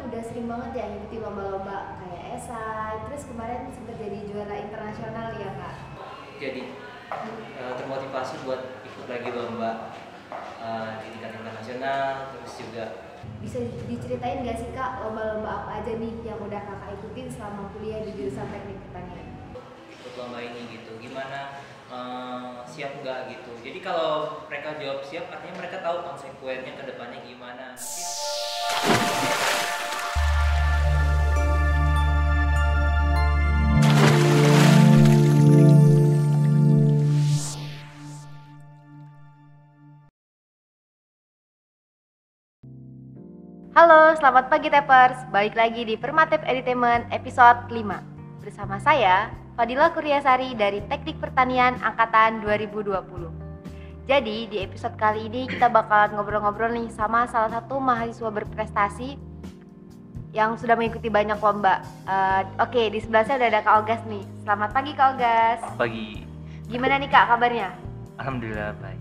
udah sering banget ya ngikuti lomba-lomba kayak esai, terus kemarin sempat jadi juara internasional ya kak. Jadi termotivasi buat ikut lagi lomba di tingkat internasional, terus juga Bisa diceritain gak sih kak lomba-lomba apa aja nih yang udah kakak ikutin selama kuliah di jurusan teknik pertanian? ikut lomba ini gitu. Gimana siap nggak gitu. Jadi kalau mereka jawab siap, artinya mereka tahu konsekuensinya ke depannya gimana. Halo, selamat pagi Tepers. Balik lagi di Permatep Edutainment episode 5. Bersama saya, Fadila Kuryasari dari Teknik Pertanian Angkatan 2020. Jadi, di episode kali ini kita bakalan ngobrol-ngobrol nih sama salah satu mahasiswa berprestasi yang sudah mengikuti banyak lomba. Oke, di sebelah saya udah ada Kak Ogas nih. Selamat pagi Kak Ogas. Pagi. Gimana nih Kak kabarnya? Alhamdulillah baik.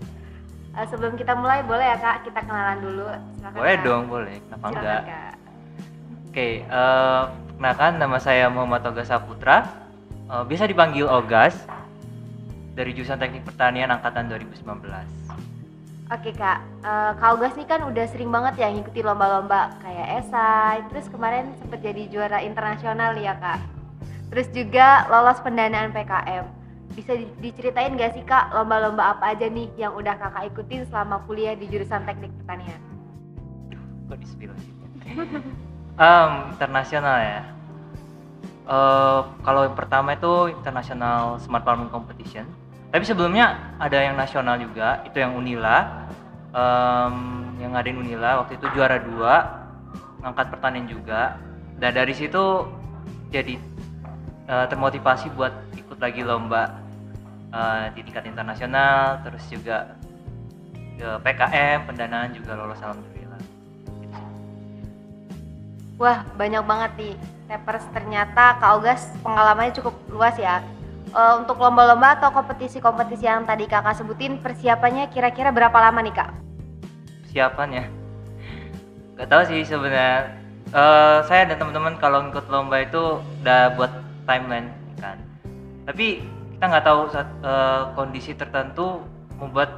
Sebelum kita mulai, boleh ya Kak kita kenalan dulu? Silakan, Boleh Kak. dong, boleh. Kenapa Silakan, enggak? Kak. Oke, perkenalkan nama saya Muhammad Ogas Saputra. Biasa dipanggil Ogas dari jurusan Teknik Pertanian Angkatan 2019. Oke Kak, Kak Ogas nih kan udah sering banget ya ngikuti lomba-lomba kayak esai, terus kemarin sempat jadi juara internasional ya Kak. Terus juga lolos pendanaan PKM. Bisa diceritain gak sih Kak lomba-lomba apa aja nih yang udah Kakak ikutin selama kuliah di jurusan Teknik Pertanian? Kok di-spill sih? Internasional ya. Kalau yang pertama itu International Smart Farming Competition. Tapi sebelumnya ada yang nasional juga, itu yang Unila. Yang ngadain Unila waktu itu juara 2, ngangkat pertanian juga. Dan dari situ jadi termotivasi buat ikut lagi lomba di tingkat internasional, terus juga PKM, pendanaan juga lolos alhamdulillah. Wah, banyak banget nih Tepers, ternyata Kak Ogas pengalamannya cukup luas ya. Untuk lomba-lomba atau kompetisi-kompetisi yang tadi Kakak sebutin, persiapannya kira-kira berapa lama nih Kak? Persiapannya nggak tahu sih sebenarnya. Saya dan teman-teman kalau ikut lomba itu udah buat timeline kan, tapi kita nggak tahu saat kondisi tertentu membuat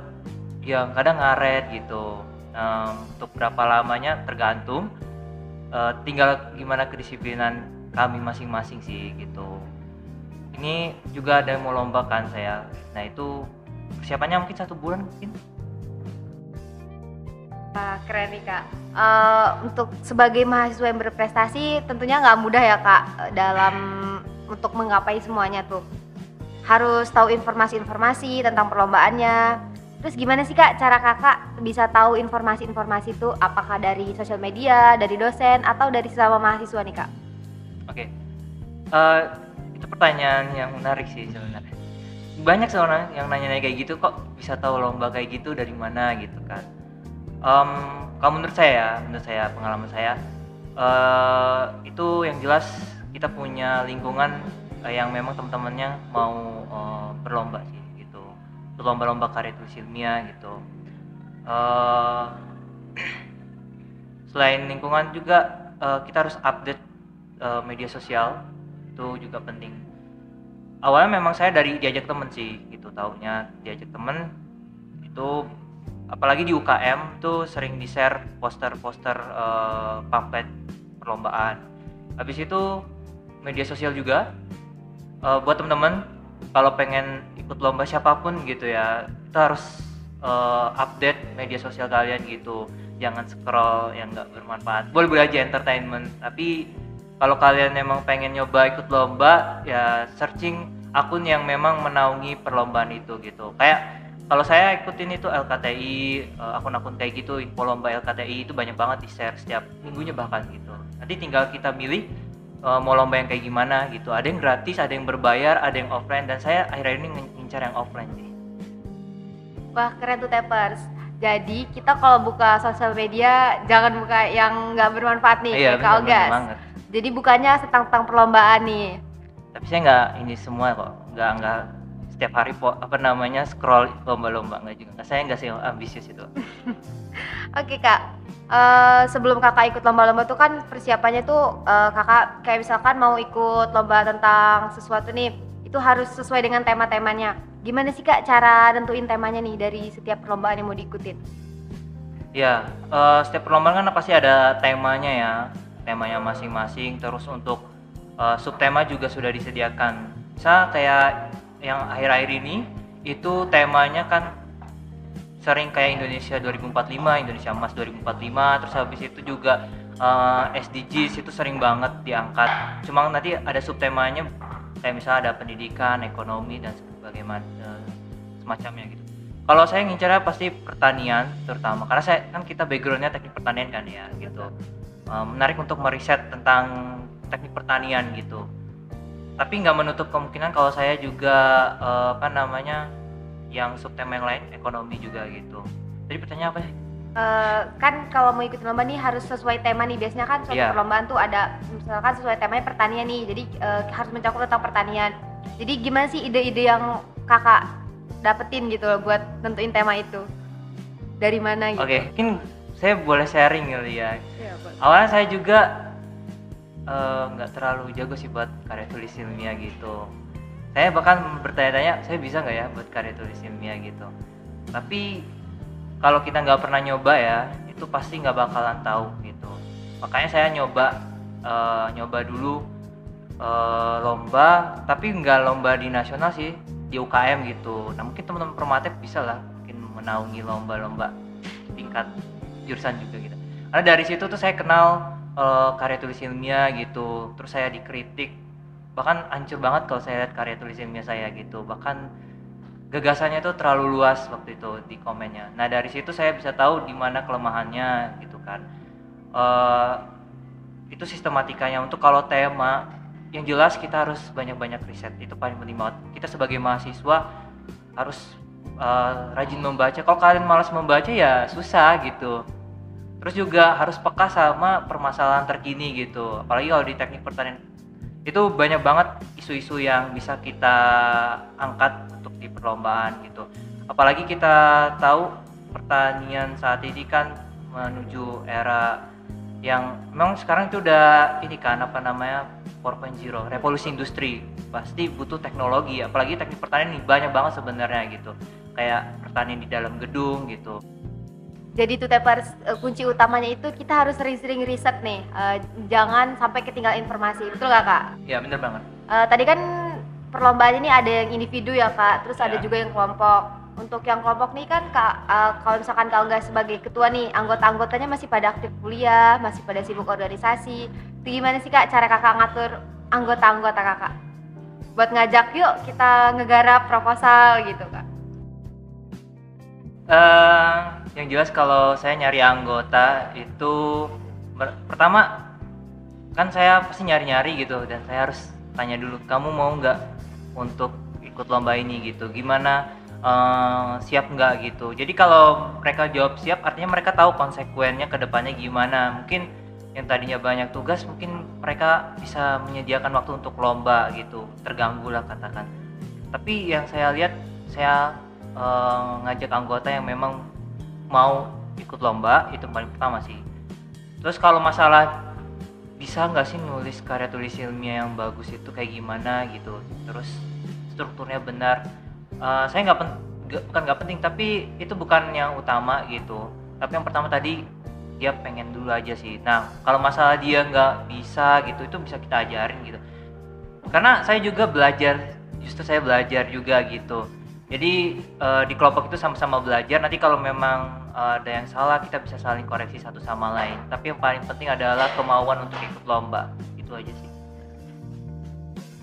yang kadang ngaret gitu. Untuk berapa lamanya tergantung, tinggal gimana kedisiplinan kami masing-masing sih gitu. Ini juga ada yang mau lomba kan saya, nah itu persiapannya mungkin 1 bulan mungkin. Keren nih Kak. Untuk sebagai mahasiswa yang berprestasi tentunya nggak mudah ya Kak dalam untuk menggapai semuanya tuh. Harus tahu informasi-informasi tentang perlombaannya. Terus gimana sih Kak cara Kakak bisa tahu informasi-informasi itu? Apakah dari sosial media, dari dosen, atau dari sesama mahasiswa nih Kak? Oke. Itu pertanyaan yang menarik sih sebenarnya. Banyak seorang yang nanya kayak gitu, kok bisa tahu lomba kayak gitu dari mana gitu kan. Kalau menurut saya pengalaman saya, itu yang jelas kita punya lingkungan yang memang teman-temannya mau berlomba sih gitu. Lomba-lomba karya tulis ilmiah gitu. Selain lingkungan juga kita harus update media sosial, itu juga penting. Awalnya memang saya dari diajak temen sih gitu, taunya diajak temen itu, apalagi di UKM tuh sering di-share poster-poster pamflet perlombaan. Habis itu media sosial juga, buat temen-temen kalau pengen ikut lomba siapapun gitu ya, kita harus update media sosial kalian gitu. Jangan scroll yang nggak bermanfaat. Boleh-boleh aja entertainment, tapi kalau kalian memang pengen nyoba ikut lomba ya searching akun yang memang menaungi perlombaan itu gitu. Kayak kalau saya ikutin itu LKTI, akun-akun kayak gitu, info lomba LKTI itu banyak banget di-share setiap minggunya bahkan gitu. Nanti tinggal kita milih mau lomba yang kayak gimana gitu. Ada yang gratis, ada yang berbayar, ada yang offline, dan saya akhir-akhir ini ngincar yang offline sih. Wah, keren tuh Tepers. Jadi kita kalau buka sosial media jangan buka yang nggak bermanfaat nih, Iya, kayak Kak Ogas. Jadi bukannya tentang perlombaan nih. Tapi saya nggak ini semua kok, nggak setiap hari scroll lomba-lomba, nggak juga. Saya nggak sih ambisius itu. Oke Kak, Sebelum kakak ikut lomba-lomba tuh kan persiapannya tuh kakak kayak misalkan mau ikut lomba tentang sesuatu nih, itu harus sesuai dengan tema-temanya. Gimana sih kak cara nentuin temanya nih dari setiap perlombaan yang mau diikutin? Ya, setiap perlombaan kan pasti ada temanya ya, temanya masing-masing. Terus untuk subtema juga sudah disediakan. Misal kayak yang akhir-akhir ini itu temanya kan sering kayak Indonesia 2045, Indonesia Emas 2045, terus habis itu juga SDGs itu sering banget diangkat. Cuma nanti ada subtemanya kayak misalnya ada pendidikan, ekonomi dan semacamnya gitu. Kalau saya ngincarnya pasti pertanian terutama karena saya kan kita backgroundnya teknik pertanian kan ya gitu. Menarik untuk meriset tentang teknik pertanian gitu. Tapi nggak menutup kemungkinan kalau saya juga apa namanya yang subtema yang lain ekonomi juga gitu. Jadi pertanyaan apa sih? Kan kalau mau ikut lomba nih harus sesuai tema nih, biasanya kan suatu perlombaan tuh ada misalkan sesuai temanya pertanian nih, jadi harus mencakup tentang pertanian. Jadi gimana sih ide-ide yang kakak dapetin gitu loh buat nentuin tema itu? Dari mana gitu? Oke, mungkin saya boleh sharing kali ya. Iya, boleh. Awalnya saya juga nggak terlalu jago sih buat karya tulis ilmiah gitu. Saya bahkan bertanya-tanya, saya bisa nggak ya buat karya tulis ilmiah gitu. Tapi kalau kita nggak pernah nyoba ya, itu pasti nggak bakalan tahu gitu. Makanya saya nyoba dulu lomba, tapi nggak lomba di nasional sih, di UKM gitu. Nah mungkin teman-teman Permatep bisa lah, mungkin menaungi lomba-lomba tingkat jurusan juga gitu. Karena dari situ tuh saya kenal karya tulis ilmiah gitu, terus saya dikritik. Bahkan hancur banget kalau saya lihat karya tulis ilmiah saya gitu, bahkan gagasannya itu terlalu luas waktu itu di komennya. Nah dari situ saya bisa tahu di mana kelemahannya gitu kan. Itu sistematikanya. Untuk kalau tema yang jelas kita harus banyak-banyak riset, itu paling penting banget. Kita sebagai mahasiswa harus rajin membaca. Kalau kalian malas membaca ya susah gitu. Terus juga harus peka sama permasalahan terkini gitu, apalagi kalau di teknik pertanian itu banyak banget isu-isu yang bisa kita angkat untuk di perlombaan gitu. Apalagi kita tahu pertanian saat ini kan menuju era yang memang sekarang itu udah ini kan apa namanya 4.0 revolusi industri, pasti butuh teknologi, apalagi teknik pertanian ini banyak banget sebenarnya gitu, kayak pertanian di dalam gedung gitu. Jadi itu Tepers, kunci utamanya itu kita harus sering-sering riset nih, jangan sampai ketinggalan informasi, betul nggak kak? Ya bener banget. Tadi kan perlombaan ini ada yang individu ya kak, terus ada juga yang kelompok. Untuk yang kelompok nih kan kak, kalau misalkan kalau nggak sebagai ketua nih, anggota-anggotanya masih pada aktif kuliah, masih pada sibuk organisasi. Itu gimana sih kak cara kakak ngatur anggota-anggota kakak? Buat ngajak yuk kita ngegarap proposal gitu kak. Yang jelas kalau saya nyari anggota itu pertama kan saya pasti nyari-nyari gitu, dan saya harus tanya dulu, kamu mau nggak untuk ikut lomba ini gitu, gimana, siap nggak gitu. Jadi kalau mereka jawab siap, artinya mereka tahu konsekuennya ke depannya gimana. Mungkin yang tadinya banyak tugas, mungkin mereka bisa menyediakan waktu untuk lomba gitu, terganggu lah katakan. Tapi yang saya lihat, saya ngajak anggota yang memang mau ikut lomba, itu paling pertama sih. Terus kalau masalah bisa nggak sih nulis karya tulis ilmiah yang bagus itu kayak gimana gitu, terus strukturnya benar, saya bukan nggak penting, tapi itu bukan yang utama gitu. Tapi yang pertama tadi dia pengen dulu aja sih. Nah kalau masalah dia nggak bisa gitu, itu bisa kita ajarin gitu, karena saya juga belajar, justru saya belajar juga gitu. Jadi di kelompok itu sama-sama belajar. Nanti kalau memang ada yang salah, kita bisa saling koreksi satu sama lain. Tapi yang paling penting adalah kemauan untuk ikut lomba. Itu aja sih.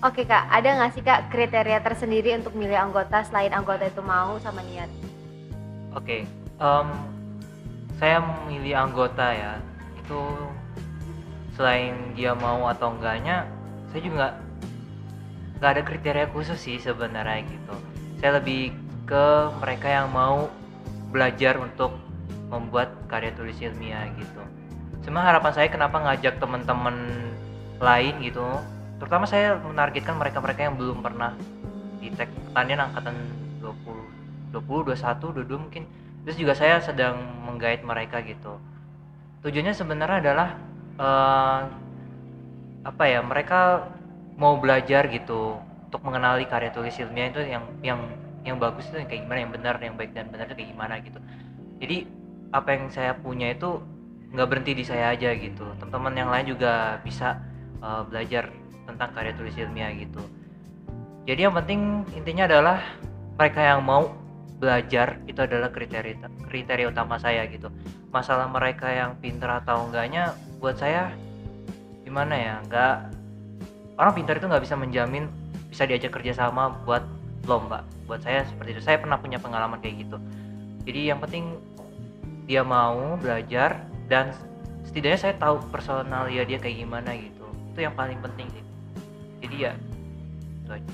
Oke kak, ada nggak sih kak kriteria tersendiri untuk milih anggota selain anggota itu mau sama niat? Oke, saya memilih anggota ya, itu selain dia mau atau enggaknya, saya juga nggak ada kriteria khusus sih sebenarnya gitu. Saya lebih ke mereka yang mau belajar untuk membuat karya tulis ilmiah gitu. Cuma harapan saya kenapa ngajak teman-teman lain gitu, terutama saya menargetkan mereka-mereka yang belum pernah di teknik pertanian angkatan 20, 21, 22 mungkin. Terus juga saya sedang menggait mereka gitu. Tujuannya sebenarnya adalah eh, apa ya, mereka mau belajar gitu untuk mengenali karya tulis ilmiah itu yang bagus itu yang kayak gimana, yang benar, yang baik dan benar itu kayak gimana gitu. Jadi apa yang saya punya itu nggak berhenti di saya aja gitu, teman-teman yang lain juga bisa belajar tentang karya tulis ilmiah gitu. Jadi yang penting intinya adalah mereka yang mau belajar itu adalah kriteria utama saya gitu. Masalah mereka yang pintar atau enggaknya buat saya gimana ya, nggak, orang pintar itu nggak bisa menjamin bisa diajak kerjasama buat lomba. Buat saya seperti itu, saya pernah punya pengalaman kayak gitu. Jadi yang penting dia mau belajar dan setidaknya saya tahu personalia dia kayak gimana gitu, itu yang paling penting sih. Jadi ya itu aja.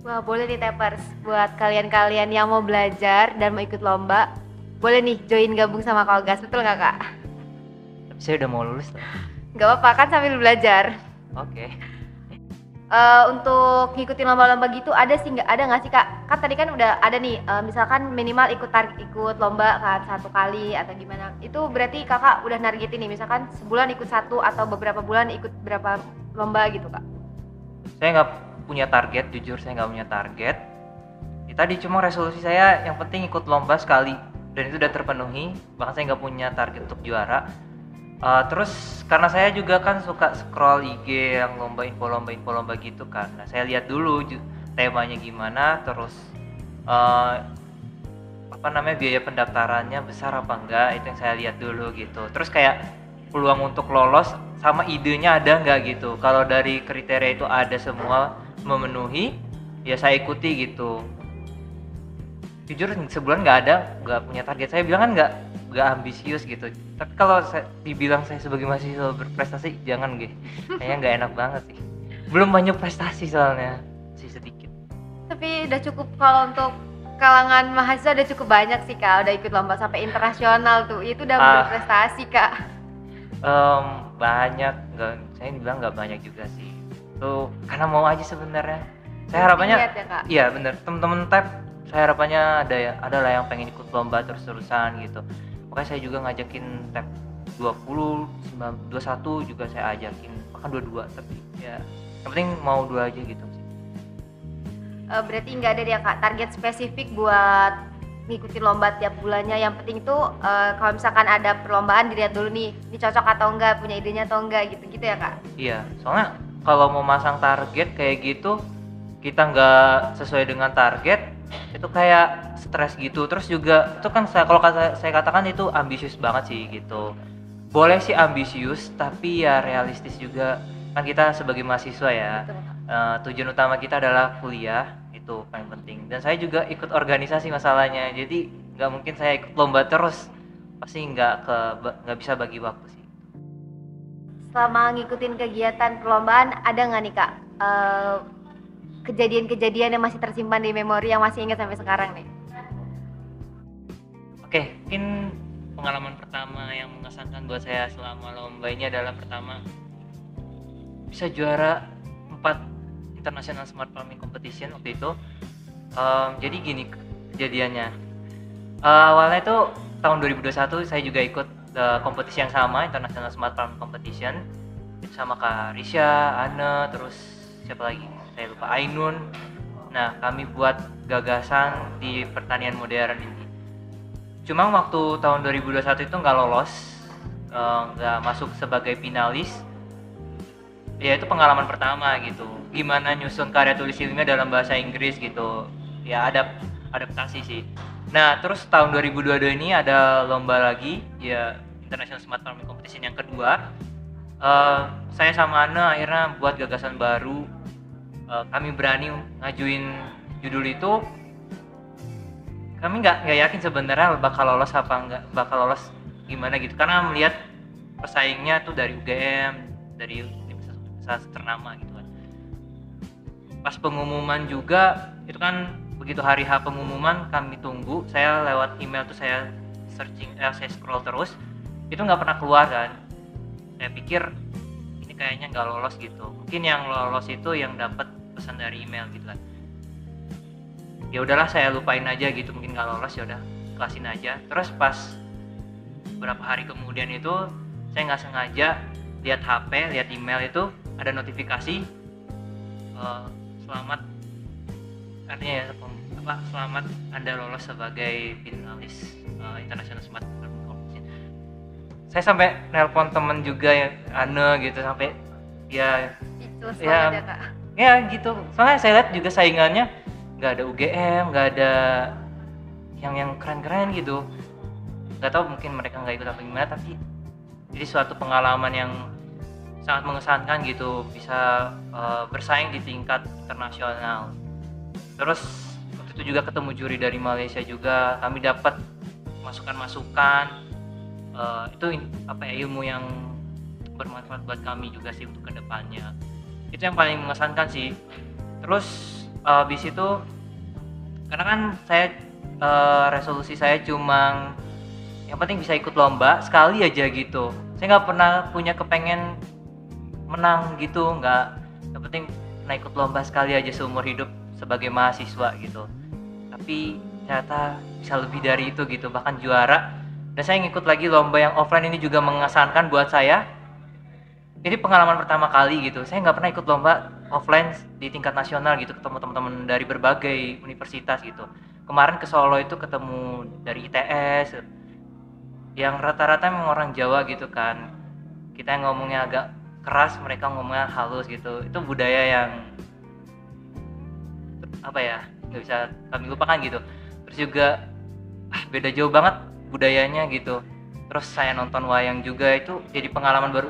Wah, boleh nih Tepers, buat kalian-kalian yang mau belajar dan mau ikut lomba, boleh nih join gabung sama Kogas, betul nggak Kak? Tapi saya udah mau lulus loh. Nggak apa-apa kan sambil belajar. Oke. Untuk ngikutin lomba-lomba gitu ada nggak sih Kak? Kan tadi kan udah ada nih, misalkan minimal ikut lomba kan 1 kali atau gimana. Itu berarti Kakak udah nargetin nih, misalkan sebulan ikut 1 atau beberapa bulan ikut berapa lomba gitu Kak? Saya nggak punya target, jujur saya nggak punya target. Ya, tadi cuma resolusi saya yang penting ikut lomba sekali dan itu udah terpenuhi. Bahkan saya nggak punya target untuk juara. Terus karena saya juga kan suka scroll IG yang lomba gitu kan. Nah, saya lihat dulu temanya gimana, terus apa namanya, biaya pendaftarannya besar apa enggak, itu yang saya lihat dulu gitu. Terus kayak peluang untuk lolos sama idenya ada enggak gitu. Kalau dari kriteria itu ada semua memenuhi, ya saya ikuti gitu. Jujur sebulan nggak punya target. Saya bilang kan nggak ambisius gitu. Tapi kalau dibilang saya sebagai mahasiswa berprestasi, jangan gitu. Kayaknya nggak enak banget sih. Belum banyak prestasi soalnya, sih sedikit. Tapi udah cukup, kalau untuk kalangan mahasiswa udah cukup banyak sih Kak, udah ikut lomba sampai internasional tuh, itu udah berprestasi Kak. Banyak, saya bilang nggak banyak juga sih. Tuh karena mau aja sebenarnya. Saya harapannya, ya, Kak? Iya bener, teman-teman tab, saya harapannya ada lah yang pengen ikut lomba terus-terusan gitu. Makanya saya juga ngajakin tab 20, 21 juga saya ajakin, bahkan 22, tapi ya yang penting mau 2 aja gitu sih. Berarti nggak ada ya Kak target spesifik buat ngikutin lomba tiap bulannya, yang penting tuh kalau misalkan ada perlombaan dilihat dulu nih, ini cocok atau enggak, punya idenya atau enggak gitu ya Kak? Iya, soalnya kalau mau masang target kayak gitu kita nggak sesuai dengan target, itu kayak stres gitu. Terus juga itu kan kalau saya katakan itu ambisius banget sih gitu. Boleh sih ambisius tapi ya realistis juga, kan kita sebagai mahasiswa ya. Tujuan utama kita adalah kuliah, itu paling penting. Dan saya juga ikut organisasi masalahnya, jadi nggak mungkin saya ikut lomba terus, pasti nggak bisa bagi waktu sih. Selama ngikutin kegiatan perlombaan, ada nggak nih Kak kejadian-kejadian yang masih tersimpan di memori, yang masih ingat sampai sekarang nih? Oke, mungkin pengalaman pertama yang mengesankan buat saya selama lomba ini adalah pertama bisa juara 4 International Smart Farming Competition waktu itu. Jadi gini kejadiannya, awalnya itu tahun 2021 saya juga ikut kompetisi yang sama, International Smart Farming Competition, itu sama Kak Risha, Anne, terus siapa lagi, saya lupa, Ainun. Nah, kami buat gagasan di pertanian modern ini. Cuma waktu tahun 2021 itu nggak lolos, nggak masuk sebagai finalis. Ya itu pengalaman pertama gitu, gimana nyusun karya tulis ilmiah dalam bahasa Inggris gitu, ya adaptasi sih. Nah terus tahun 2022 ini ada lomba lagi ya, International Smart Farming Competition yang kedua. Saya sama Ana akhirnya buat gagasan baru, kami berani ngajuin judul itu. Kami nggak yakin sebenarnya bakal lolos apa nggak bakal lolos gimana gitu, karena melihat pesaingnya tuh dari UGM, dari ternama gitu kan. Pas pengumuman juga itu kan, begitu hari H pengumuman kami tunggu, saya lewat email tuh saya searching, saya scroll terus, itu nggak pernah keluar kan. Saya pikir ini kayaknya nggak lolos gitu, mungkin yang lolos itu yang dapat pesan dari email gitu kan. Ya udahlah saya lupain aja gitu, mungkin nggak lolos, ya udah kelasin aja. Terus pas beberapa hari kemudian itu saya nggak sengaja lihat HP, lihat email itu ada notifikasi selamat, artinya ya selamat Anda lolos sebagai finalis International Smart Farming Competition. Saya sampai nelpon temen juga ya, gitu, sampai ya Kak. Ya gitu. Soalnya saya lihat juga saingannya nggak ada UGM, nggak ada yang keren-keren gitu. Nggak tahu mungkin mereka nggak ikut apa gimana, tapi jadi suatu pengalaman yang sangat mengesankan gitu, bisa bersaing di tingkat internasional. Terus waktu itu juga ketemu juri dari Malaysia juga, kami dapat masukan-masukan, itu ilmu yang bermanfaat buat kami juga sih untuk kedepannya. Itu yang paling mengesankan sih. Terus habis itu karena kan saya resolusi saya cuma yang penting bisa ikut lomba sekali aja gitu. Saya nggak pernah punya kepengen menang gitu, yang penting pernah ikut lomba sekali aja seumur hidup sebagai mahasiswa gitu. Tapi ternyata bisa lebih dari itu gitu, bahkan juara. Dan saya ngikut lagi lomba yang offline ini juga mengesankan buat saya. Ini pengalaman pertama kali gitu. Saya nggak pernah ikut lomba offline di tingkat nasional gitu, ketemu teman-teman dari berbagai universitas gitu. Kemarin ke Solo itu ketemu dari ITS, yang rata-rata memang orang Jawa gitu kan. Kita yang ngomongnya agak keras, mereka ngomongnya halus gitu. Itu budaya yang nggak bisa kami lupakan gitu. Terus juga beda jauh banget budayanya gitu. Terus saya nonton wayang juga, itu jadi pengalaman baru.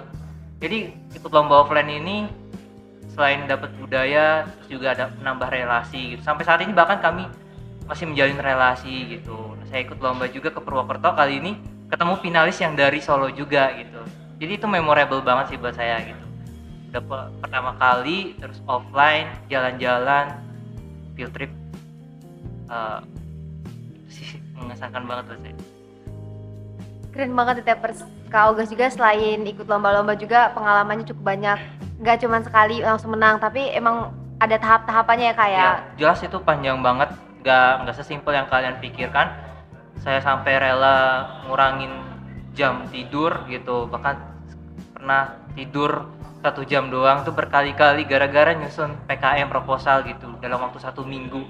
Jadi ikut lomba offline ini selain dapat budaya, terus juga ada menambah relasi gitu. Sampai saat ini bahkan kami masih menjalin relasi gitu. Saya ikut lomba juga ke Purwokerto, kali ini ketemu finalis yang dari Solo juga gitu. Jadi itu memorable banget sih buat saya gitu. Udah pertama kali terus offline, jalan-jalan, field trip, sih mengesankan banget buat saya. Keren banget ya Tepers. Kak Ogas juga selain ikut lomba-lomba juga pengalamannya cukup banyak. Nggak cuma sekali langsung menang, tapi emang ada tahap-tahapannya ya Kak ya? Ya, jelas itu panjang banget, nggak sesimpel yang kalian pikirkan. Saya sampai rela ngurangin jam tidur gitu, bahkan pernah tidur 1 jam doang tuh berkali-kali gara-gara nyusun PKM proposal gitu dalam waktu 1 minggu.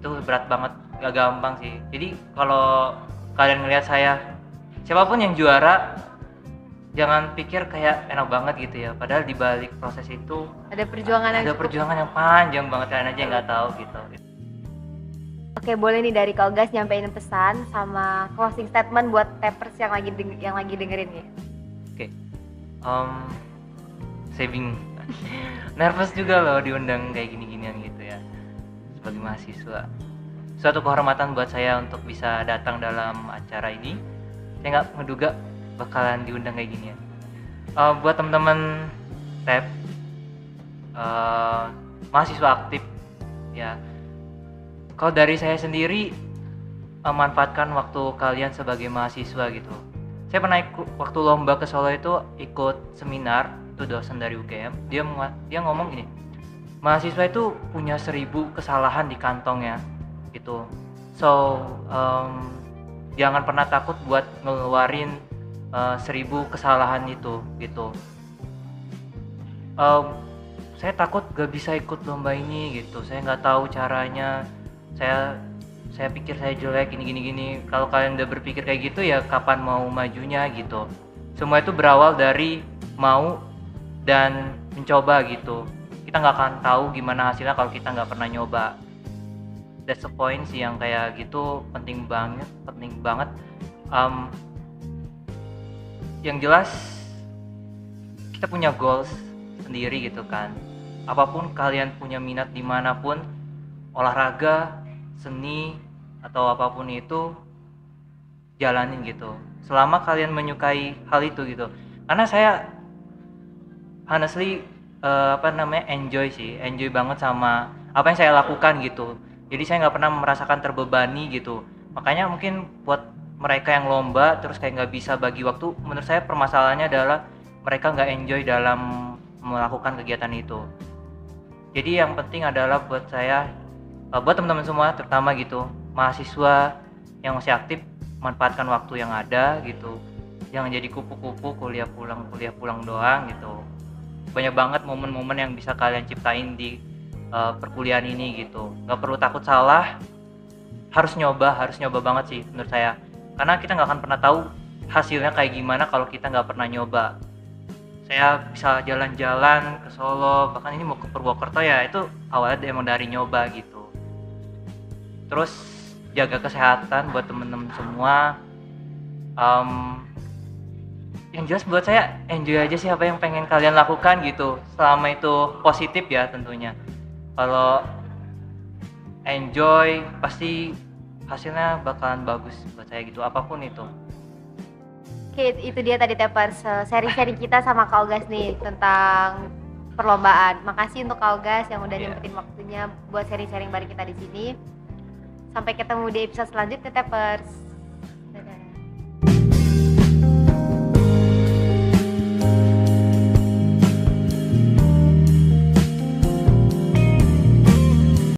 Itu berat banget, gak gampang sih. Jadi kalau kalian ngelihat saya, siapapun yang juara, jangan pikir kayak enak banget gitu ya, padahal di balik proses itu ada perjuangan yang panjang banget, kalian aja nggak tahu gitu. Oke, boleh nih dari Kak Ogas nyampein pesan sama closing statement buat Tepers yang lagi dengerin ya. Oke. Saya bingung. Nervous juga loh diundang kayak gini-ginian gitu ya. Sebagai mahasiswa, suatu kehormatan buat saya untuk bisa datang dalam acara ini. Saya nggak ngeduga bakalan diundang kayak gini ya. Buat teman-teman TEP, mahasiswa aktif ya, kalau dari saya sendiri, manfaatkan waktu kalian sebagai mahasiswa gitu. Saya pernah waktu lomba ke Solo itu ikut seminar, itu dosen dari UGM, dia ngomong gini, mahasiswa itu punya 1000 kesalahan di kantongnya gitu. So jangan pernah takut buat ngeluarin 1000 kesalahan itu gitu. Saya takut gak bisa ikut lomba ini gitu, saya nggak tahu caranya, saya pikir saya jelek gini. Kalau kalian udah berpikir kayak gitu ya kapan mau majunya gitu. Semua itu berawal dari mau dan mencoba gitu. Kita nggak akan tahu gimana hasilnya kalau kita nggak pernah nyoba. That's the point sih, yang kayak gitu penting banget. Yang jelas kita punya goals sendiri gitu kan. Apapun kalian punya minat dimanapun, olahraga, seni, atau apapun itu, jalanin gitu. Selama kalian menyukai hal itu gitu. Karena saya honestly enjoy banget sama apa yang saya lakukan gitu. Jadi saya nggak pernah merasakan terbebani gitu. Makanya mungkin buat mereka yang lomba terus kayak nggak bisa bagi waktu, menurut saya permasalahannya adalah mereka nggak enjoy dalam melakukan kegiatan itu. Jadi yang penting adalah buat saya, buat teman-teman semua terutama gitu, mahasiswa yang masih aktif, manfaatkan waktu yang ada gitu. jangan jadi kupu-kupu kuliah pulang doang gitu. Banyak banget momen-momen yang bisa kalian ciptain di perkuliahan ini gitu. Nggak perlu takut salah, harus nyoba banget sih menurut saya. Karena kita nggak akan pernah tahu hasilnya kayak gimana kalau kita nggak pernah nyoba. Saya bisa jalan-jalan ke Solo, bahkan ini mau ke Purwokerto ya, itu awalnya emang dari nyoba gitu. Terus jaga kesehatan buat temen-temen semua. Yang jelas buat saya enjoy aja sih apa yang pengen kalian lakukan gitu, selama itu positif ya tentunya. Kalau enjoy pasti hasilnya bakalan bagus buat saya gitu, apapun itu. Oke, itu dia tadi Tepers, sharing-sharing kita sama Kak Ogas nih tentang perlombaan. Makasih untuk Kak Ogas yang udah nyempetin waktunya buat sharing-sharing bareng kita di sini. Sampai ketemu di episode selanjutnya Tepers.